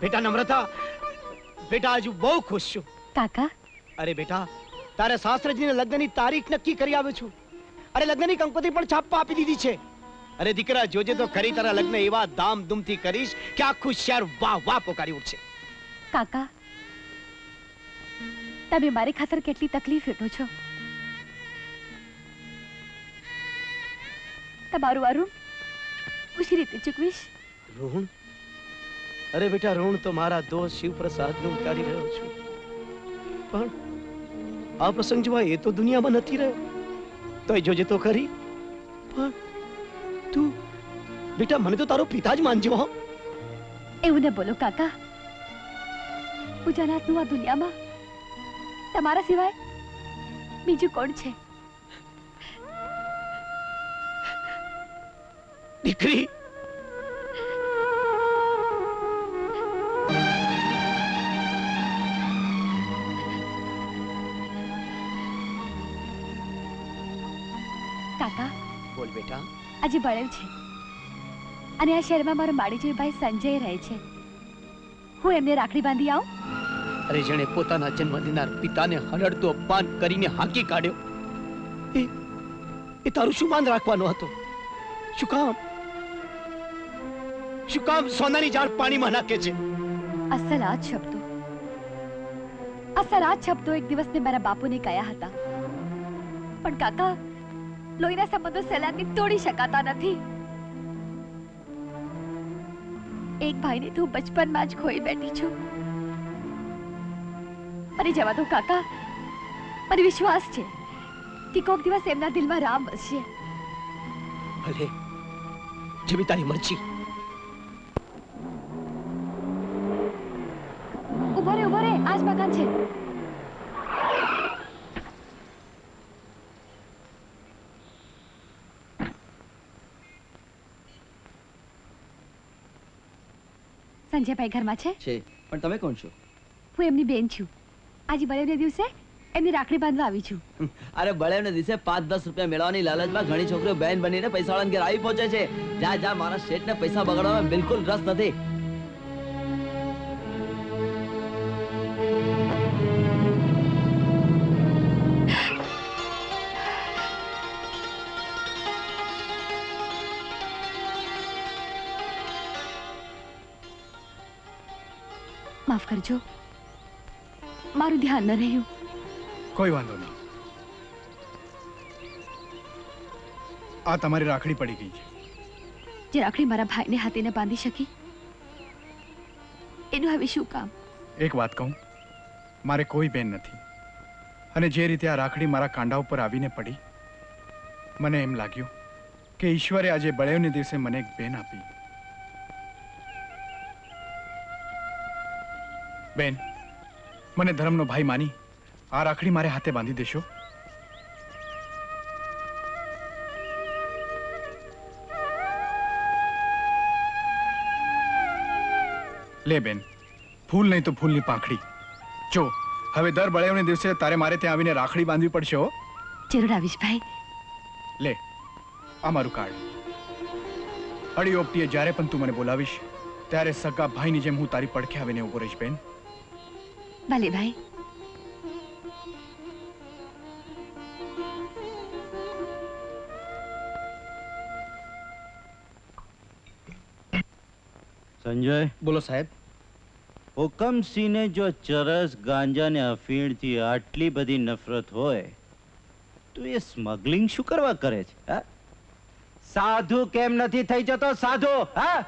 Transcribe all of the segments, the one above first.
બેટા નમ્રતા, બેટા આજુ બહુ ખુશ છું. કાકા, અરે બેટા, તારે શાસ્ત્રજીને લગ્નની તારીખ નક્કી કરી આવ્યો છું. અરે લગ્નની કંકોત્રી પણ છાપવા આપી દીધી છે. અરે દીકરા, જોજે તો ખરી, તારા લગ્ન એવા ધામધૂમથી કરીશ કે આખું શહેર વાહ વાહ પોકારી ઉઠશે. કાકા, તમે મારી ખાતર કેટલી તકલીફ વેઠો છો. તમારું આ ઋણ હું શી રીતે ચૂકવીશ? ઋણ? અરે બેટા, ઋણ તો મારા દોસ્ત શિવપ્રસાદનું ઉતારી રહ્યો છું. પણ આ પ્રસંગ જોવા એ તો દુનિયામાં નથી રહ્યો. તોય જોજે તો ખરી. પણ તું બેટા, મને તો તારો પિતા જ માનજો. હો, એવું ન બોલો કાકા. પૂજાનાથનું આ દુનિયામાં તમારા સિવાય બીજું કોણ છે? દીકરી, કાકા, બોલ બેટા. આજે બળેવ છે અને આ શહેરમાં મારો માડીજોઈ ભાઈ સંજય રહે છે. હું એમને રાખડી બાંધી આવું? અરે, જેણે પોતાના જન્મ દેનાર પિતાને હરડતું અપમાન કરીને હાંકી કાઢ્યો, એ તારું શું માન રાખવાનો હતો? શું કામ સોનાની જાળ પાણીમાં નાખે છે? અસલ આ શબ્દો એક દિવસ મેં મારા બાપુને કહ્યા હતા. પણ કાકા, લોહીના સંબંધો સહેલાઈથી તોડી શકાતા નથી. એક ભાઈને તું બચપનમાં જ ખોઈ બેઠી છું. મને જવા દો કાકા. મને વિશ્વાસ છે કે કોક દિવસ એમના દિલમાં રામ વસશે. ભલે, જેવી તારી મરજી. ઉભો રે, આજ મકાન છે. સંજયભાઈ ઘરમાં છે? પણ તમે કોણ છો? હું એમની બેન છું. આજે બળેવને દિવસે એમની રાખડી બાંધવા આવી છું. અરે, બળેવને દિવસે 5-10 રૂપિયા મેળવવાની લાલચમાં ઘણી છોકરીઓ બહેન બનીને પૈસાવાળાને ઘેર આવી પહોંચે છે. જા, મારા શેઠને પૈસા બગાડવામાં બિલકુલ રસ નથી. માફ કરજો, મારું ધ્યાન ન રહ્યું. કોઈ વાંધો નહીં. આ તમારી રાખડી પડી ગઈ છે. જે રાખડી મારા ભાઈને હાથે ન બાંધી શકી, એનું હવે શું કામ? એક વાત કહું, મારે કોઈ બેન નથી. અને જે રીતે આ રાખડી મારા કાંડા ઉપર આવીને પડી, મને એમ લાગ્યું કે ઈશ્વરે આજે બળેવને દિવસે મને એક બેન આપી. બેન, મને ધર્મનો ભાઈ માની આ રાખડી મારે હાથે બાંધી દેશો? લે બેન, ફૂલ નહીં તો ફૂલની પાંખડી. જો, હવે દર બળેવને દિવસે તારે મારે ત્યાં આવીને રાખડી બાંધવી પડશે. હો, જરૂર આવીશ ભાઈ. લે, આ મારું કાર્ડ. અડી ઓપટીએ જ્યારે પણ તું મને બોલાવીશ ત્યારે સગા ભાઈની જેમ હું તારી પડખે આવીને ઉભો રહીશ બેન. ભલે ભાઈ. સંજય, બોલો સાહેબ. હુકમસિંહને જો ચરસ, ગાંજા ને અફીણથી આટલી બધી નફરત હોય તો એ સ્મગલિંગ શું કરવા કરે છે? હા, સાધુ કેમ નથી થઈ જતો? સાધુ, હા,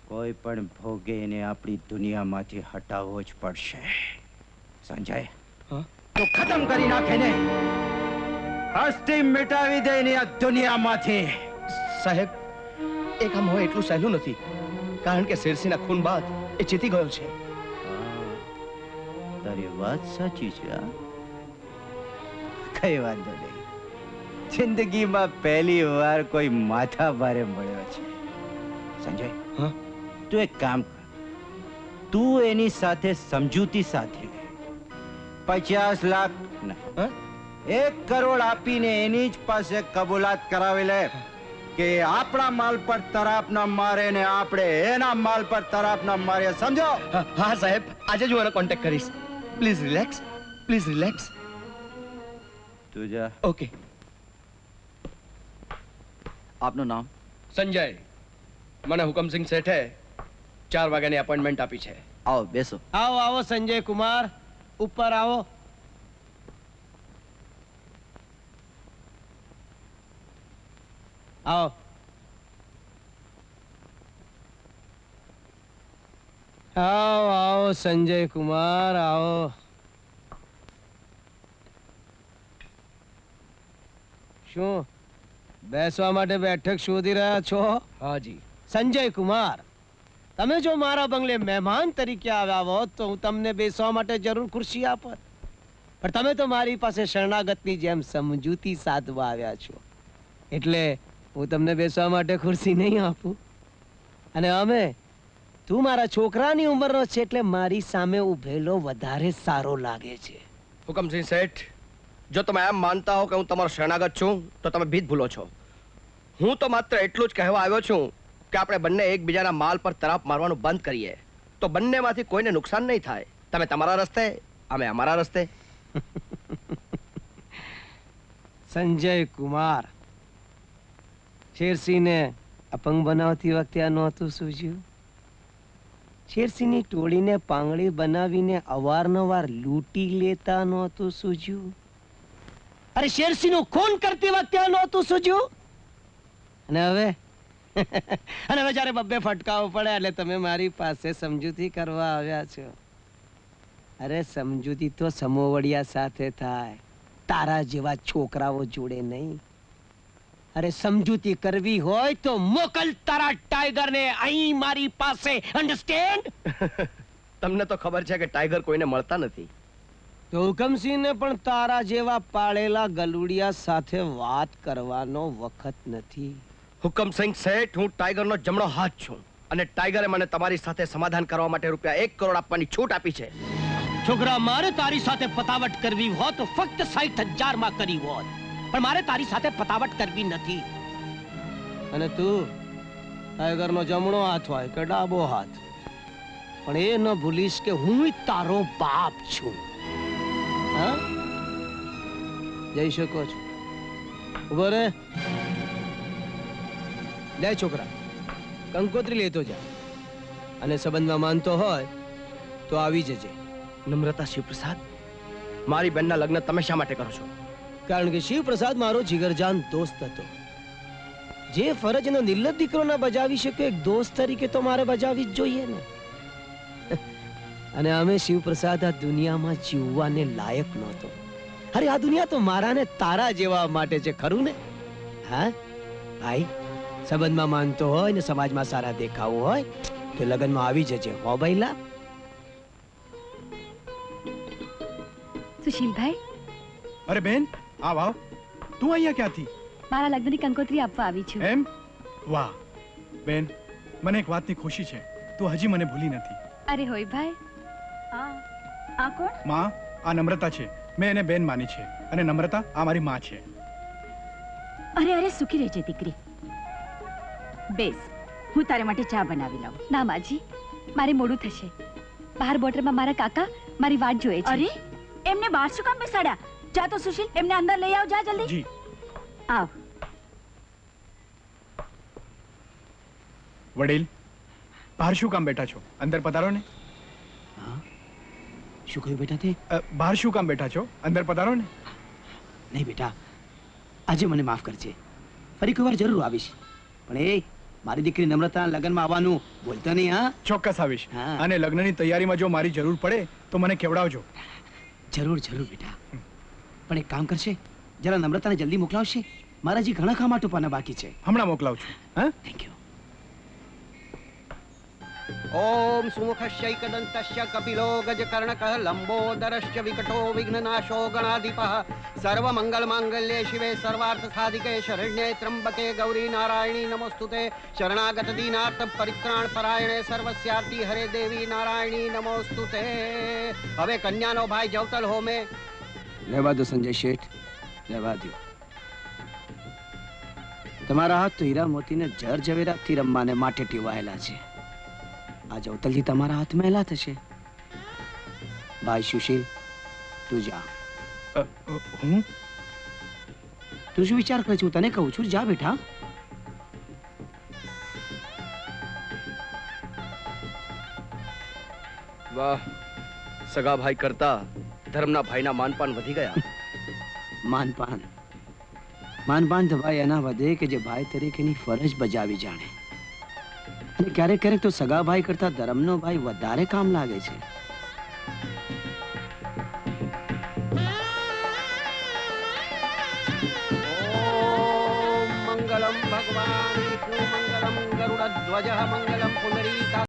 કોઈ પણ ભોગે એને આપણી દુનિયામાંથી હટાવવો જ પડશે. સંજય, તો ખતમ કરી નાખે ને, હસ્તી મિટાવી દે ને આ દુનિયામાંથી. સાહેબ, એ કામ હોય એટલું સહેલું નથી, કારણ કે શેરસિંહના ખૂન બાદ એ જીતી ગયો છે. તારી વાત સાચી છે. કઈ વાંધો નહીં, જિંદગીમાં પહેલી વાર કોઈ માથા ભારે મળ્યો છે. સંજય, તું એક કામ કર, તું એની સાથે સમજૂતી સાથે 50 લાખ 1 કરોડ આપીને એની જ પાસે કબૂલાત કરાવી લે. કે આપણા માલ પર તરાપ ના મારે ને આપણે એના માલ પર તરાપ ના મારીએ, સમજો? હા સાહેબ, આજે જ હું એનો કોન્ટેક્ટ કરીશ. Please relax, please relax. તું જા. ઓકે. આપનું નામ? સંજય. મને હુકમસિંહ શેઠે 4 વાગ્યાની અપોઇન્ટમેન્ટ આપી છે. આવો બેસો. આવો આવો સંજય કુમાર, ઉપર આવો. આવો. આવો આવો સંજય કુમાર, આવો. શું બેસવા માટે બેઠક શોધી રહ્યા છો? હાજી. સંજય કુમાર, તમે જો મારા બંગલે મહેમાન તરીકે આવ્યા હોત તો હું તમને બેસવા માટે જરૂર ખુરશી આપત, પણ તમે તો મારી પાસે શરણાગતની જેમ સમજૂતી સાધવા આવ્યા છો, એટલે હું તમને બેસવા માટે ખુરશી નહીં આપું. અને તું મારા છોકરાની ઉંમરનો છે એટલે મારી સામે ઉભેલો વધારે સારો લાગે છે. હુકમસિંહ શેઠ, જો તમે એમ માનતા હો કે હું તમારો શરણાગત છું તો તમે ભીત ભૂલો છો. હું તો માત્ર એટલું જ કહેવા આવ્યો છું કે આપણે બંને એકબીજાના માલ પર તરાપ મારવાનું બંધ કરીએ તો બંનેમાંથી કોઈને નુકસાન નહીં થાય. તમે તમારા રસ્તે, અમે અમારા રસ્તે. સંજય કુમાર, શેરસિંહને અપંગ બનાવતી વખતે આ નહોતું સૂઝ્યું? શેરસિંહની ટોળીને પાંગળી બનાવીને અવારનવાર લૂંટી લેતા નહોતું સૂઝ્યું? અરે શેરસિંહનું ખૂન કરતી વખતે આ નહોતું સૂઝ્યું? અને હવે જ્યારે બબ્બે ફટકાવો પડે એટલે તમે મારી પાસે સમજૂતી કરવા આવ્યા છો. અરે સમજૂતી તો સમોવડિયા સાથે થાય, તારા જેવા છોકરાઓ જોડે નહીં. અરે સમજૂતી કરવી હોય તો મોકલ તારા ટાઈગરને અહીં મારી પાસે, અન્ડરસ્ટેન્ડ? તમને તો ખબર છે કે ટાઈગર કોઈને મળતા નથી. તો હુકમસિંહને પણ તારા જેવા પાળેલા ગલુડિયા સાથે વાત કરવાનો વખત નથી. હુકમસિંહ શેઠ, હું ટાઈગરનો જમણો હાથ છું અને ટાઈગરે મને તમારી સાથે સમાધાન કરવા માટે રૂપિયા 1 કરોડ આપવાની છૂટ આપી છે. છોકરા, મારે તારી સાથે પતાવટ કરવી હોત તો ફક્ત 60,000 માં કરી હોત, પણ મારે તારી સાથે પતાવટ કરવી નથી. અને તું ટાઈગરનો જમણો હાથ હોય કે ડાબો હાથ, પણ એ ન ભૂલીશ કે હું તારો બાપ છું. હા, જઈ શકો છો. ઉભો રે. લે છોકરા, કંકોત્રી લેતો જા, અને સંબંધમાં માનતો હોય તો આવી જજે. નમ્રતા શિવપ્રસાદ, મારી બેનના લગ્ન તમે શા માટે કરો છો? કારણ કે શિવપ્રસાદ મારો જીગરજાન દોસ્ત હતો. જે ફરજનો નિર્લજ દીકરો ના બજાવી શકે એક દોસ્ત તરીકે તો મારે બજાવી જ જોઈએ ને. અને અમે શિવપ્રસાદ આ દુનિયામાં જીવવાને લાયક નહોતો. અરે આ દુનિયા તો મારા ને તારા જેવા માટે છે, ખરું ને? હા ભાઈ, સંબંધમાં માનતો હોય ને સમાજમાં સારા દેખાવું હોય તો લગ્નમાં આવી જજે. હો ભાઈલા. સુશીલભાઈ, અરે બેન, આવ આવ. તું અહીંયા ક્યાંથી? મારા લગ્નની કંકોત્રી આપવા આવી છું. એમ? વાહ બેન, મને એક વાતની ખુશી છે, તું હજી મને ભૂલી નથી. અરે હોય ભાઈ, આ કોણ? માં, આ નમ્રતા છે. મેં એને બેન માની છે, અને નમ્રતા આ મારી માં છે. અરે અરે, સુખી રહેજે દીકરી. બેસ, હું તારે માટે ચા બનાવી લાવું. ના માજી, મારે મોડું થશે. બહાર બોર્ડરમાં મારા કાકા મારી વાટ જોએ છે. અરે, એમને બહાર શું કામ બેસાડ્યા? જા તો સુશીલ, એમને અંદર લઈ આવ. જા જલ્દી. જી. આવ. વડીલ, બહાર શું કામ બેઠા છો? અંદર પધારો ને. શું કહ્યું બેટા તે? બહાર શું કામ બેઠા છો? અંદર પધારો ને. નહીં બેટા, આજે મને માફ કરજે. ફરી કોઈ વાર જરૂર આવીશ, પણ એ મારી દીકરી નમ્રતાના લગ્નમાં આવવાનું બોલતો નહીં. હા, ચોક્કસ આવીશ. હા. અને લગ્નની તૈયારીમાં જો મારી જરૂર પડે તો મને કેવડાવજો. જરૂર જરૂર બેટા. પણ એક કામ કરશે, જરા નમ્રતાને જલ્દી મોકલાવશે. મારા જે ઘણા કામ આટોપાના બાકી છે. હમણાં મોકલાવું છું. હા, થેન્ક યુ. ઓમ સુમુખશ્ચૈકદંતશ્ચ કપિલો ગજકર્ણકઃ લંબોદરશ્ચ વિકટો વિઘ્નનાશો ગણાધિપઃ સર્વમંગલમાંગલ્યે શિવે સર્વાર્થસાધિકે શરણ્યે ત્રંબકે ગૌરી નારાયણી નમોસ્તુતે શરણાગત દીનાર્થ પરિત્રાણ પરાયણે સર્વસ્યાર્થી હરે દેવી નારાયણી નમોસ્તુતે. હવે કન્યાનો ભાઈ જવતલ હોમે. લેવા દો સંજય શેઠ, લેવા દો. તમારા હાથ તો હીરા મોતીને જર ઝવેરાતથી રમવાને માટે ટેવાયેલા છે. આ જવતલથી તમારા હાથ મેલા થશે. ભાઈ સુશીલ, તું જા. હું તું શું વિચાર કરે છે? હું તને કહું છું, જા બેટા. વાહ, સગા ભાઈ કરતા ધર્મના ભાઈના માનપાન વધી ગયા. માનપાન માનપાન તો ભાઈ એના વધે કે જે ભાઈ તરીકેની ફરજ બજાવી જાણે. અને ક્યારેક ક્યારેક તો સગા ભાઈ કરતા ધર્મનો ભાઈ વધારે કામ લાગે છે. ઓમ મંગલમ ભગવાન વિષ્ણુ મંગલમ ગરુડધ્વજ મંગલમ પુંડરીકા